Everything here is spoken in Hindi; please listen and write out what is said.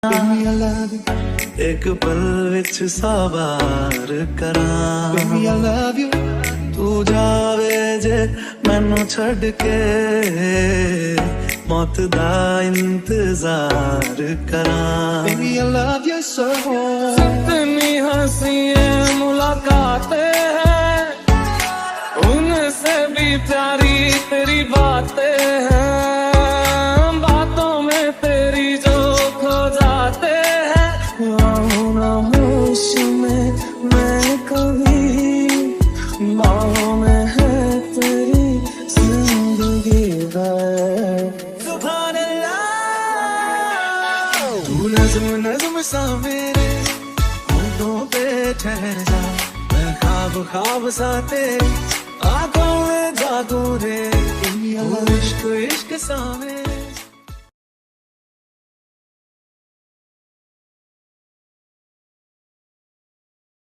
Baby, I love you. एक पल विच सवार करा Baby, I love you. तू जावे जे मैनू छड़ के मौत दा इंतजार करा Baby, I love you so. इतनी हंसी मुलाकातें हैं, उनसे भी प्यारी तेरी बातें हैं, बातों में तेरी जो खो जाते हैं। ना होश में मैं कभी, बाहों में है तेरी जिंदगी सुभान अल्लाह तू नज़्म नज़्म सा मेरे होठों पे ठहर जा मैं ख्वाब ख्वाब सा तेरी आंखों में जागूं रे Baby, I love तू इश्क इश्क सा मेरे